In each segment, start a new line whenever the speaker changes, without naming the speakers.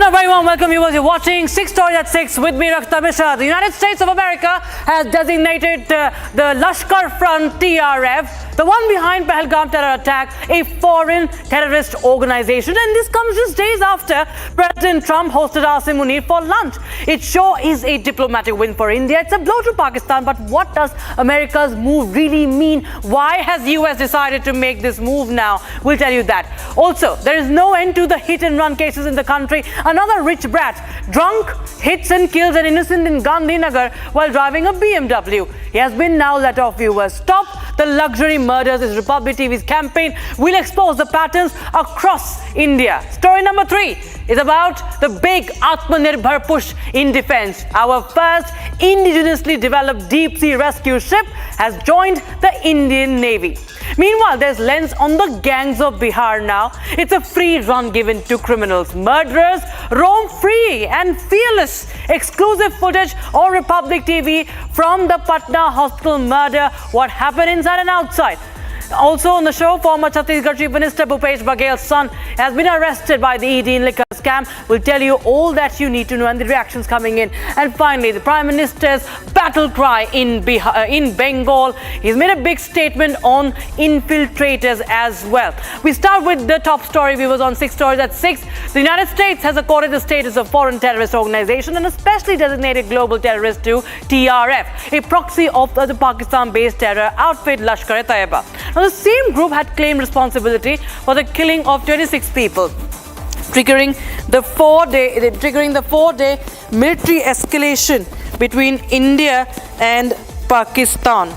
And a very warm welcome, viewers. You're watching 6 Stories at 6 with me, Rakhta Mishra. The United States of America has designated the Lashkar Front, TRF, the one behind Pahalgam terror attack, a foreign terrorist organization. And this comes just days after President Trump hosted Asim Munir for lunch. It sure is a diplomatic win for India. It's a blow to Pakistan. But what does America's move really mean? Why has US decided to make this move now? We'll tell you that. Also, there is no end to the hit and run cases in the country. Another rich brat, drunk, hits and kills an innocent in Gandhinagar while driving a BMW. He has been now let off, viewers. Stop the luxury murders is Republic TV's campaign. We'll expose the patterns across India. Story number 3 is about the big Atmanirbhar push in defense. Our first indigenously developed deep sea rescue ship has joined the Indian Navy. Meanwhile, there's lens on the gangs of Bihar now. It's a free run given to criminals. Murderers roam free and fearless. Exclusive footage on Republic TV from the Patna hospital murder. What happened inside and outside. Also on the show, former Chhattisgarh Chief Minister Bhupesh Baghel's son has been arrested by the ED in liquor scam. We'll tell you all that you need to know and the reactions coming in. And finally, the Prime Minister's battle cry in Bengal. He's made a big statement on infiltrators as well. We start with the top story, viewers, on 6 Stories at 6. The United States has accorded the status of foreign terrorist organization and especially designated global terrorist to TRF, a proxy of the Pakistan-based terror outfit Lashkar-e-Taiba. Now, the same group had claimed responsibility for the killing of 26 people, triggering the 4-day military escalation between India and Pakistan.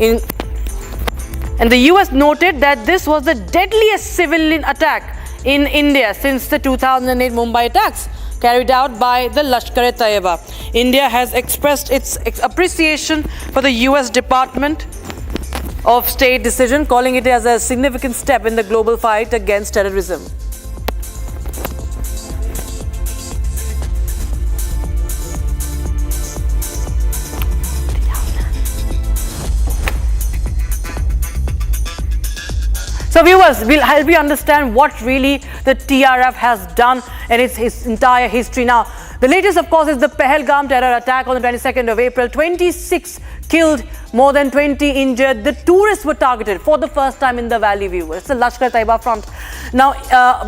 And the US noted that this was the deadliest civilian attack in India since the 2008 Mumbai attacks carried out by the Lashkar-e-Taiba. India has expressed its appreciation for the US Department of State decision, calling it as a significant step in the global fight against terrorism. So viewers, we'll help you understand what really the TRF has done and its entire history. Now, the latest, of course, is the Pahalgam terror attack on the 22nd of April. 26 killed, more than 20 injured. The tourists were targeted for the first time in the valley, viewers. It's the Lashkar-e-Taiba front. Now,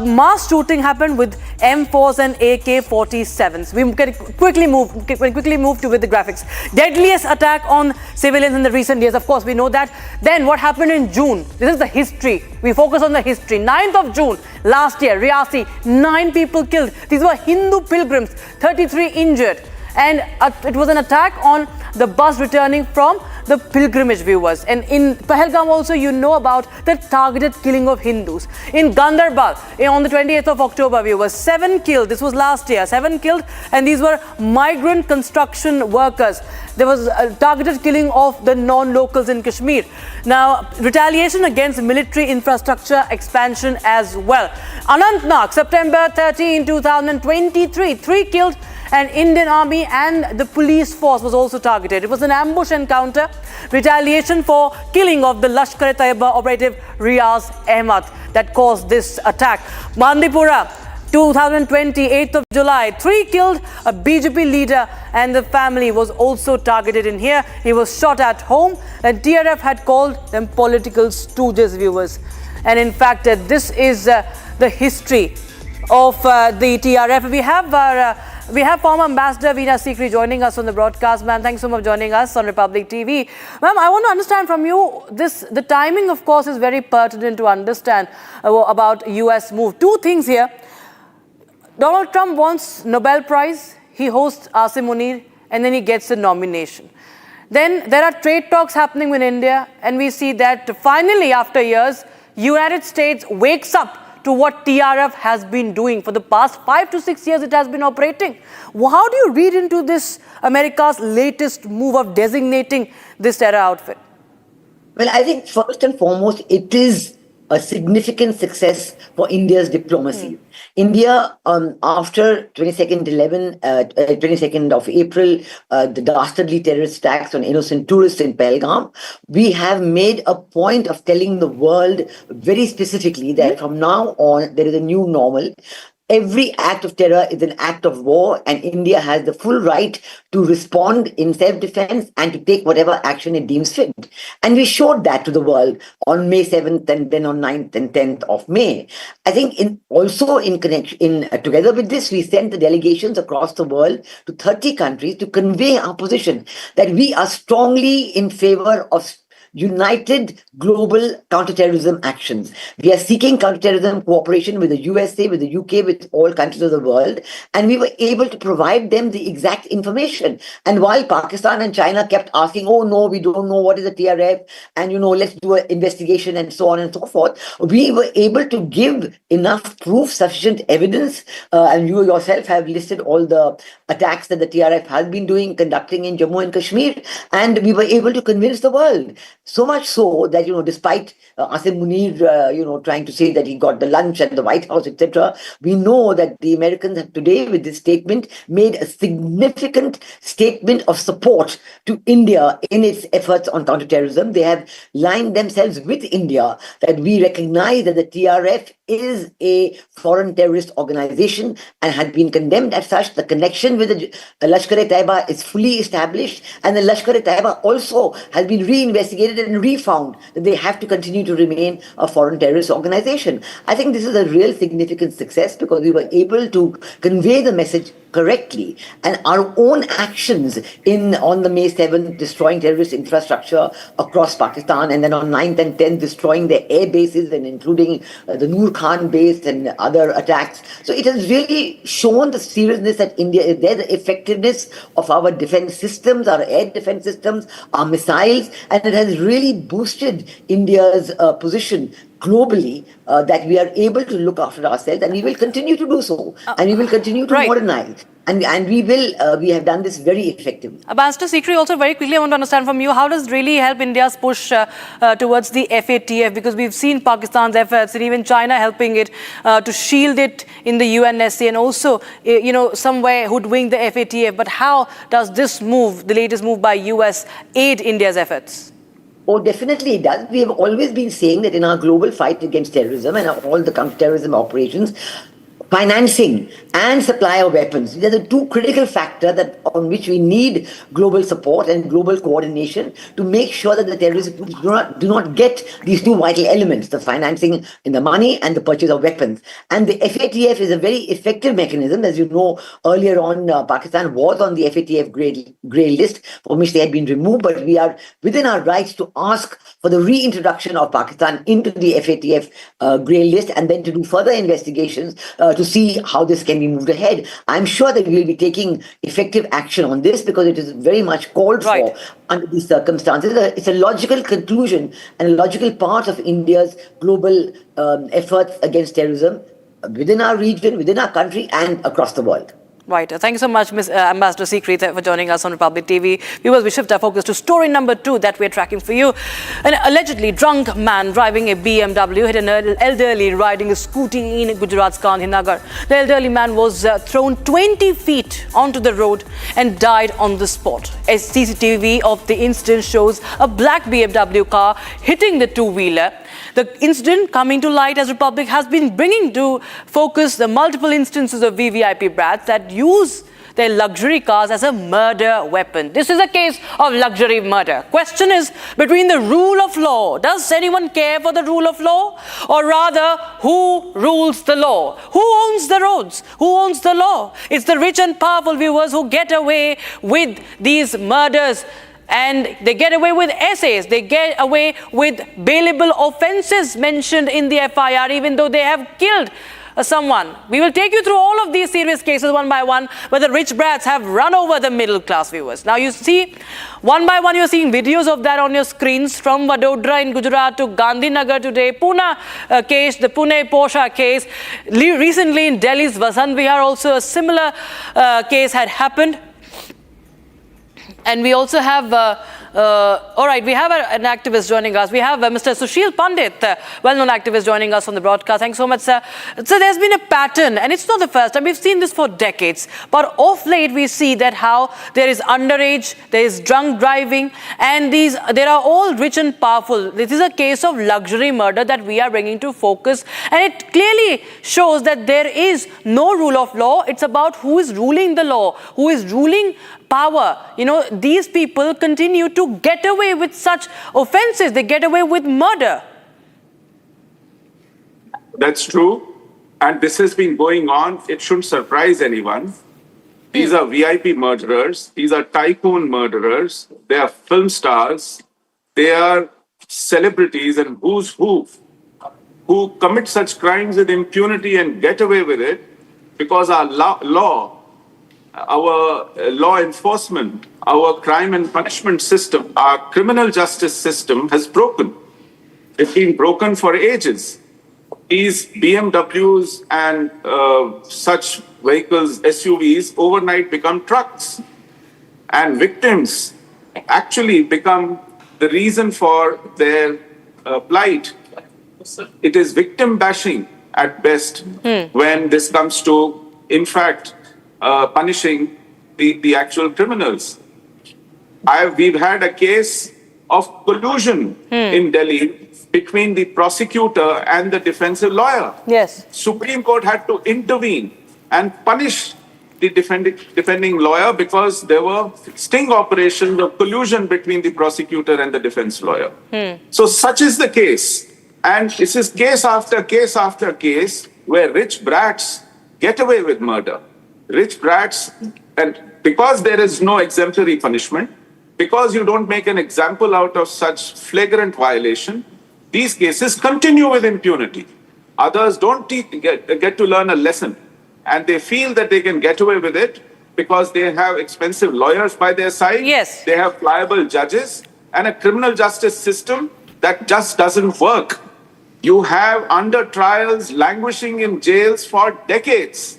mass shooting happened with M4s and AK-47s. We can quickly move to with the graphics. Deadliest attack on civilians in the recent years. Of course, we know that. Then what happened in June? This is the history. We focus on the history. 9th of June last year, Riyasi, 9 people killed. These were Hindu pilgrims, 33 injured. And it was an attack on the bus returning from the pilgrimage, viewers. And in Pahalgam also, you know about the targeted killing of Hindus. In Gandarbal, on the 28th of October, viewers, 7 killed. This was last year, 7 killed. And these were migrant construction workers. There was a targeted killing of the non-locals in Kashmir. Now, retaliation against military infrastructure expansion as well. Anantnag, September 13, 2023, 3 killed. And Indian Army and the police force was also targeted. It was an ambush encounter, retaliation for killing of the Lashkar-e-Taiba operative Riaz Ahmad that caused this attack. Bandipora, 2020, 8th of July, 3 killed, a BJP leader and the family was also targeted in here. He was shot at home and TRF had called them political stooges, viewers. And in fact, this is the history of the TRF. We have former Ambassador Vinai joining us on the broadcast. Ma'am, thanks so much for joining us on Republic TV. Ma'am, I want to understand from you, the timing, of course, is very pertinent to understand about US move. 2 things here. Donald Trump wants Nobel Prize. He hosts Asim Munir and then he gets the nomination. Then there are trade talks happening with India and we see that finally, after years, United States wakes up to what TRF has been doing. For the past 5 to 6 years, it has been operating. How do you read into this, America's latest move of designating this terror outfit?
Well, I think first and foremost, it is a significant success for India's diplomacy. India, after 22nd of April, the dastardly terrorist attacks on innocent tourists in Pahalgam, we have made a point of telling the world very specifically that from now on, there is a new normal. every act of terror is an act of war, and India has the full right to respond in self-defense and to take whatever action it deems fit. And we showed that to the world on May 7th and then on 9th and 10th of May. I think together with this, we sent the delegations across the world to 30 countries to convey our position that we are strongly in favor of united global counterterrorism actions. We are seeking counterterrorism cooperation with the USA, with the UK, with all countries of the world, and we were able to provide them the exact information. And while Pakistan and China kept asking, oh no, we don't know what is the TRF, and let's do an investigation and so on and so forth, we were able to give enough proof, sufficient evidence, and you yourself have listed all the attacks that the TRF has been conducting in Jammu and Kashmir, and we were able to convince the world. So much so that, despite Asim Munir, trying to say that he got the lunch at the White House, etc., we know that the Americans have today, with this statement, made a significant statement of support to India in its efforts on counterterrorism. They have lined themselves with India that we recognize that the TRF is a foreign terrorist organization and had been condemned as such. The connection with the Lashkar-e-Taiba is fully established, and the Lashkar-e-Taiba also has been reinvestigated and refound that they have to continue to remain a foreign terrorist organization. I think this is a real significant success because we were able to convey the message correctly, and our own actions on the May 7th, destroying terrorist infrastructure across Pakistan, and then on 9th and 10th, destroying their air bases and including the Noor Khan base and other attacks. So it has really shown the seriousness that India is there, the effectiveness of our defense systems, our air defense systems, our missiles, and it has really boosted India's position globally, that we are able to look after ourselves, and we will continue to do so, and we will continue to modernize. And we have done this very effectively.
Ambassador Sikri, also very quickly I want to understand from you, how does it really help India's push towards the FATF? Because we've seen Pakistan's efforts and even China helping it to shield it in the UNSC and also, somewhere hoodwink the FATF. But how does this move, the latest move by US, aid India's efforts?
Oh, definitely it does. We have always been saying that in our global fight against terrorism and all the counterterrorism operations, financing and supply of weapons, these are the two critical factors on which we need global support and global coordination to make sure that the terrorists do not get these two vital elements, the financing in the money and the purchase of weapons. And the FATF is a very effective mechanism. As you know, earlier on, Pakistan was on the FATF grey list, from which they had been removed, but we are within our rights to ask for the reintroduction of Pakistan into the FATF grey list, and then to do further investigations to see how this can be moved ahead. I'm sure that we will be taking effective action on this because it is very much called for under these circumstances. It's a logical conclusion and a logical part of India's global efforts against terrorism within our region, within our country, and across the world.
Right. Thank you so much, Ambassador Sikri, for joining us on Republic TV. Viewers, we shift our focus to story number 2 that we're tracking for you. An allegedly drunk man driving a BMW hit an elderly riding a scooty in Gujarat's Gandhinagar. The elderly man was thrown 20 feet onto the road and died on the spot. A CCTV of the incident shows a black BMW car hitting the two-wheeler. The incident coming to light as Republic has been bringing to focus the multiple instances of VVIP brats that use their luxury cars as a murder weapon. This is a case of luxury murder. Question is, between the rule of law, does anyone care for the rule of law? Or rather, who rules the law? Who owns the roads? Who owns the law? It's the rich and powerful, viewers, who get away with these murders. And they get away with essays, they get away with bailable offences mentioned in the FIR, even though they have killed someone. We will take you through all of these serious cases one by one, where the rich brats have run over the middle class, viewers. Now you see, one by one you're seeing videos of that on your screens, from Vadodara in Gujarat to Gandhinagar today, Pune case, the Pune Porsche case. Recently in Delhi's Vasant Vihar also a similar case had happened. And we also have All right, we have an activist joining us. We have Mr. Sushil Pandit, well-known activist, joining us on the broadcast. Thanks so much, sir. So there's been a pattern, and it's not the first time. We've seen this for decades. But of late, we see that how there is underage, there is drunk driving, and there are all rich and powerful. This is a case of luxury murder that we are bringing to focus. And it clearly shows that there is no rule of law. It's about who is ruling the law, who is ruling power. You know, these people continue to get away with such offenses. They get away with murder.
That's true. And this has been going on. It shouldn't surprise anyone. These are VIP murderers. These are tycoon murderers. They are film stars. They are celebrities and who's who commit such crimes with impunity and get away with it because our our law enforcement, our crime and punishment system, our criminal justice system has broken. It's been broken for ages. These BMWs and such vehicles, SUVs, overnight become trucks. And victims actually become the reason for their plight. It is victim bashing at best when this comes to, in fact, punishing the actual criminals. We've had a case of collusion in Delhi between the prosecutor and the defensive lawyer.
Yes.
Supreme Court had to intervene and punish the defending lawyer because there were sting operations of collusion between the prosecutor and the defense lawyer. So such is the case. And this is case after case after case where rich brats get away with murder. Rich brats, and because there is no exemplary punishment, because you don't make an example out of such flagrant violation, these cases continue with impunity. Others don't get to learn a lesson, and they feel that they can get away with it because they have expensive lawyers by their side.
Yes.
They have pliable judges and a criminal justice system that just doesn't work. You have under trials languishing in jails for decades.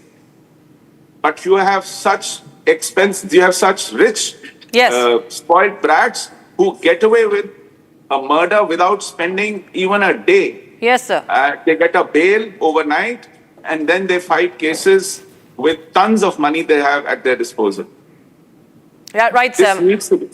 But you have such rich, spoiled brats who get away with a murder without spending even a day.
Yes, sir.
They get a bail overnight, and then they fight cases with tons of money they have at their disposal.
Yeah, right, sir.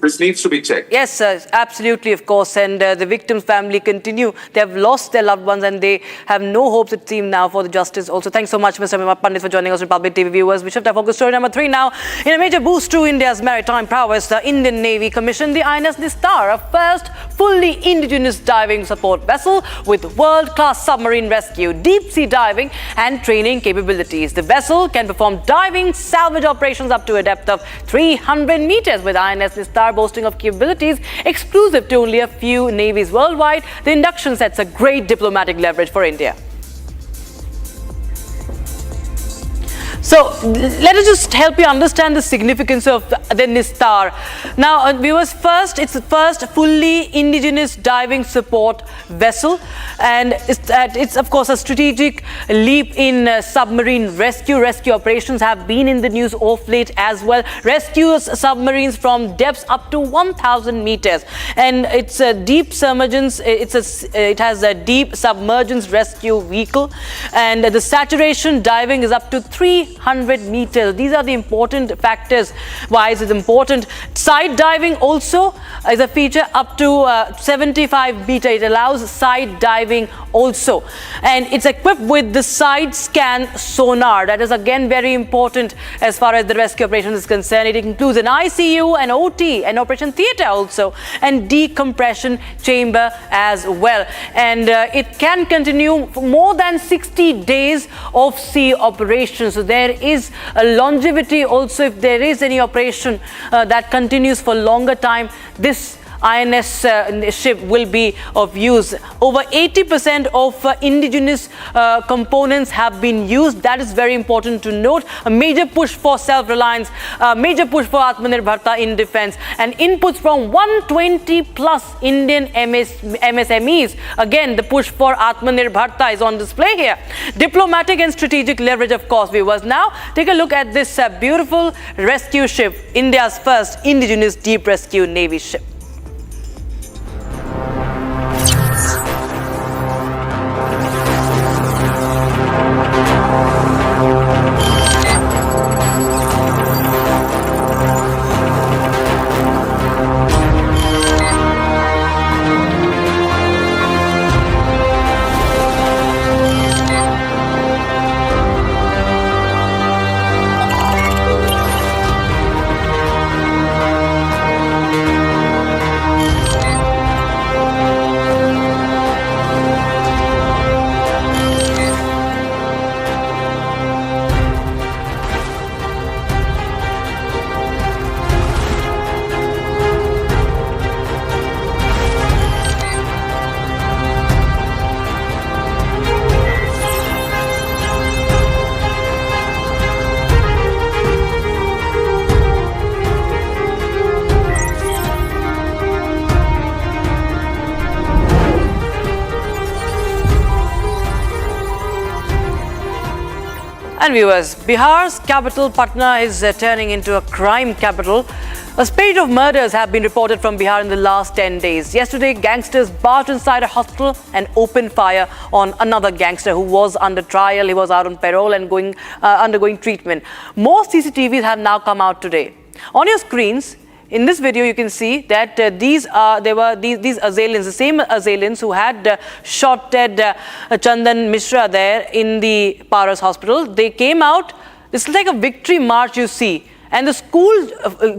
This needs to be checked.
Yes, sir, absolutely, of course. And the victim's family continue. They have lost their loved ones and they have no hopes, it seems, now for the justice also. Thanks so much, Mr. Pandit, for joining us, Republic TV viewers. We shift our focus to story number 3 now. In a major boost to India's maritime prowess, the Indian Navy commissioned the INS Nistar, a first fully indigenous diving support vessel with world-class submarine rescue, deep-sea diving and training capabilities. The vessel can perform diving salvage operations up to a depth of 300 meters, with INS Nistar boasting of capabilities exclusive to only a few navies worldwide. The induction sets a great diplomatic leverage for India. So let us just help you understand the significance of the Nistar. Now, viewers, it's the first fully indigenous diving support vessel, and it's of course a strategic leap in submarine rescue. Rescue operations have been in the news of late as well. Rescues submarines from depths up to 1,000 meters, and it's a deep submergence. It has a deep submergence rescue vehicle, and the saturation diving is up to 300 meters. These are the important factors why it's important. Side diving also is a feature up to 75 meters. It allows side diving also, and it's equipped with the side scan sonar. That is again very important as far as the rescue operation is concerned. It includes an ICU, an OT, an operation theater also, and decompression chamber as well. And it can continue for more than 60 days of sea operations. So there is a longevity also. If there is any operation that continues for longer time, this INS ship will be of use. Over 80% of indigenous components have been used. That is very important to note. A major push for self-reliance, a major push for Atmanirbharta in defense, and inputs from 120 plus Indian MSMEs. Again, the push for Atmanirbharta is on display here. Diplomatic and strategic leverage, of course, viewers. Now, take a look at this beautiful rescue ship, India's first indigenous deep rescue Navy ship. And viewers, Bihar's capital Patna is turning into a crime capital. A spate of murders have been reported from Bihar in the last 10 days. Yesterday, gangsters barged inside a hospital and opened fire on another gangster who was under trial. He was out on parole and undergoing treatment. More CCTVs have now come out today. On your screens, in this video, you can see that these assailants, the same assailants who had shot dead Chandan Mishra there in the Paras hospital. They came out. This is like a victory march, you see. And the school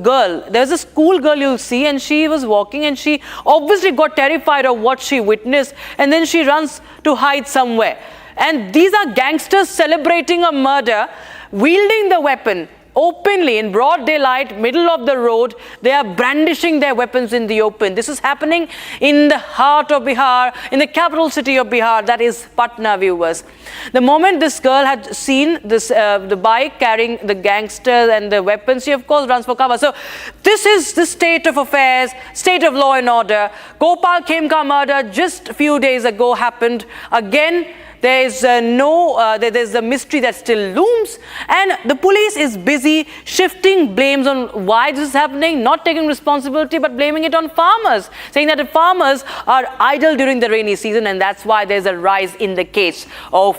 girl, there's a school girl you'll see, and she was walking and she obviously got terrified of what she witnessed, and then she runs to hide somewhere. And these are gangsters celebrating a murder, wielding the weapon openly in broad daylight, middle of the road. They are brandishing their weapons in the open. This is happening in the heart of Bihar, in the capital city of Bihar, that is Patna, viewers. The moment this girl had seen this, the bike carrying the gangsters and the weapons, she of course runs for cover. So this is the state of affairs, state of law and order. Gopal Khemka murder just a few days ago happened again. There's there's a mystery that still looms, and the police is busy shifting blames on why this is happening, not taking responsibility, but blaming it on farmers, saying that the farmers are idle during the rainy season, and that's why there's a rise in the case of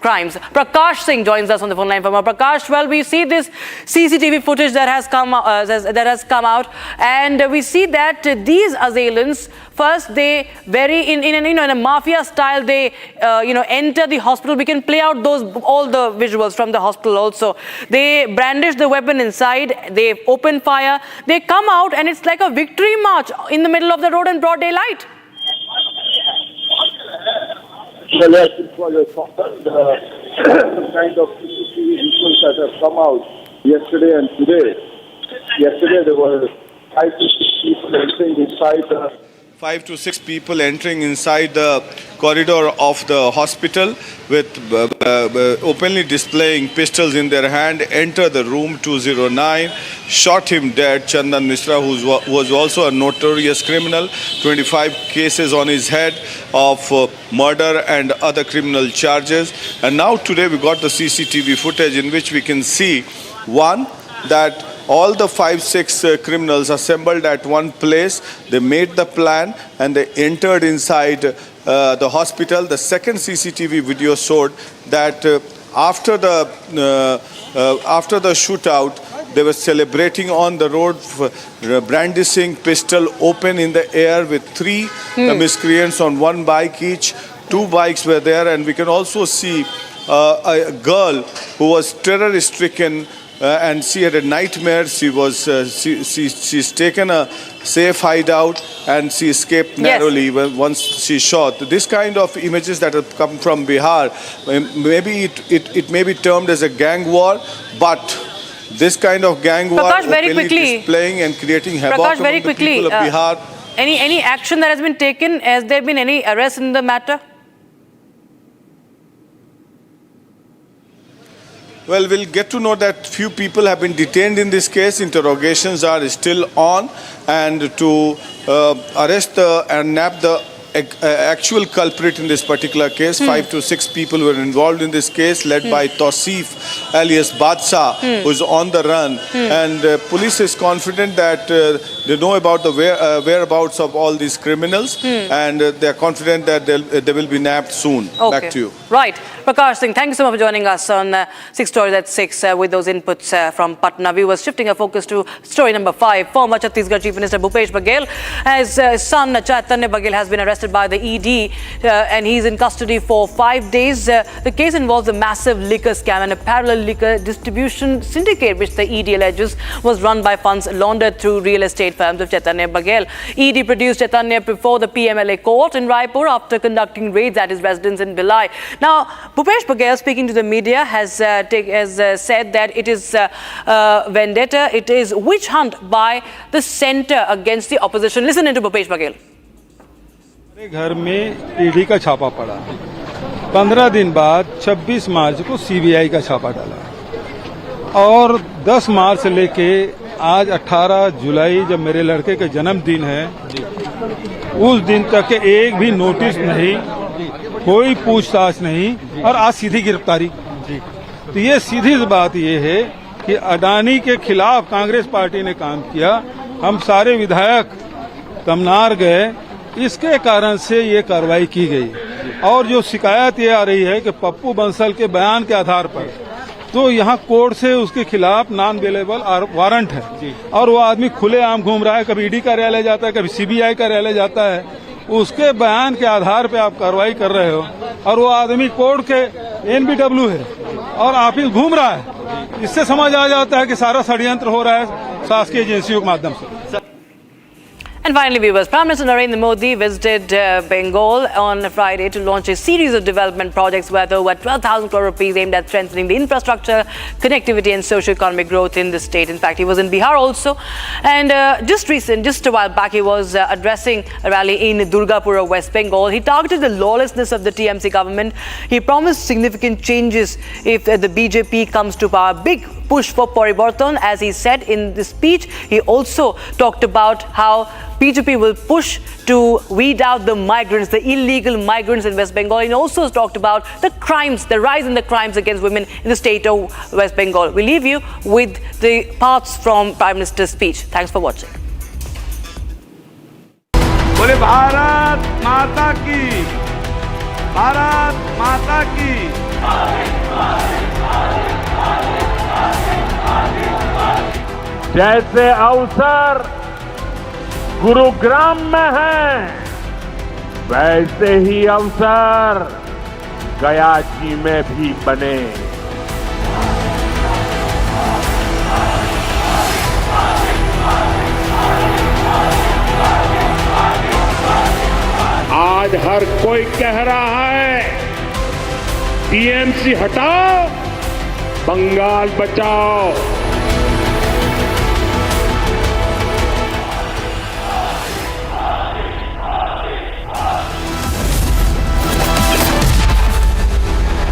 crimes. Prakash Singh joins us on the phone line from Prakash. Well, we see this CCTV footage that has come out, and we see that these assailants, first they in a mafia style, they enter the hospital. We can play out all the visuals from the hospital also. They brandish the weapon inside, they open fire, they come out, and it's like a victory march in the middle of the road in broad daylight.
Well, yes, it was some kind of CCTV visuals that have come out yesterday and today. Yesterday there were 5 to 6 people entering inside the
5 to 6 people entering inside the corridor of the hospital with openly displaying pistols in their hand, enter the room 209, shot him dead. Chandan Mishra, who was also a notorious criminal, 25 cases on his head of murder and other criminal charges. And now today we got the CCTV footage in which we can see, one, that all the 5-6 criminals assembled at one place. They made the plan and they entered inside the hospital. The second CCTV video showed that after the shootout, they were celebrating on the road, brandishing pistol open in the air with 3 miscreants on one bike each. 2 bikes were there, and we can also see a girl who was terror-stricken. And she had a nightmare. She's taken a safe hideout and she escaped narrowly once she shot. This kind of images that have come from Bihar, maybe it may be termed as a gang war, but this kind of gang war openly displaying and creating havoc among the people of Bihar.
Any action that has been taken? Has there been any arrest in the matter?
Well, we'll get to know that few people have been detained in this case. Interrogations are still on, and to arrest and nab the actual culprit in this particular case. 5 to 6 people were involved in this case, led by Tausif alias Badshah, who's on the run. And police is confident that they know about the whereabouts of all these criminals, and they're confident that they will be nabbed soon.
Okay.
Back to you.
Right. Prakash Singh, thank you so much for joining us on 6 Stories at 6 with those inputs from Patna. We were shifting our focus to story number 5. Former Chhattisgarh Chief Minister Bhupesh Baghel, his son Chaitanya Baghel has been arrested by the ED and he's in custody for 5 days. The case involves a massive liquor scam and a parallel liquor distribution syndicate which the ED alleges was run by funds laundered through real estate firms of Chaitanya Baghel. ED produced Chaitanya before the PMLA court in Raipur after conducting raids at his residence in Bhilai. Now, Bhupesh Baghel, speaking to the media, has said that it is vendetta, it is witch hunt by the centre against the opposition. Listen into Bhupesh Baghel.
घर में ED का छापा पड़ा, 15 दिन बाद 26 मार्च को CBI का छापा डाला और 10 मार्च से लेके आज 18 जुलाई जब मेरे लड़के का जन्मदिन है, उस दिन तक एक भी नोटिस नहीं, कोई पूछताछ नहीं और आज सीधी गिरफ्तारी। जी। तो ये सीधी सी बात ये है कि अडानी के खिलाफ कांग्रेस पार्टी ने काम किया, हम सारे विधायक तमनार गए, इसके कारण से ये कार्रवाई की गई। और जो शिकायत ये आ रही है कि पप्पू बंसल के बयान के आधार पर, तो यहाँ कोर्ट से उसके खिलाफ नॉन अवेलेबल वारंट है और वो आदमी खुलेआम घूम रहा है, कभी ईडी कार्यालय जाता है, कभी सीबीआई कार्यालय जाता है, उसके बयान के आधार पे आप कार्रवाई कर रहे हो और वो आदमी कोर्ट के एनबीडब्ल्यू है और ऑफिस घूम रहा है। इससे समझ आ जाता है कि सारा षड्यंत्र हो रहा है शासकीय एजेंसियों के माध्यम से।
And finally, viewers, Prime Minister Narendra Modi visited Bengal on Friday to launch a series of development projects worth over 12,000 crore rupees aimed at strengthening the infrastructure, connectivity and socio-economic growth in the state. In fact, he was in Bihar also. And just a while back, he was addressing a rally in Durgapur, West Bengal. He targeted the lawlessness of the TMC government. He promised significant changes if the BJP comes to power. Big push for Parivartan, as he said in the speech. He also talked about how BJP will push to weed out the migrants, the illegal migrants in West Bengal. He also talked about the crimes, the rise in the crimes against women in the state of West Bengal. We leave you with the parts from Prime Minister's speech. Thanks for watching.
बोले भारत माता की, भारत माता की। जैसे अवसर गुरुग्राम में है, वैसे ही अवसर गया जी में भी बने। आज हर कोई कह रहा है टीएमसी हटाओ, बंगाल बचाओ।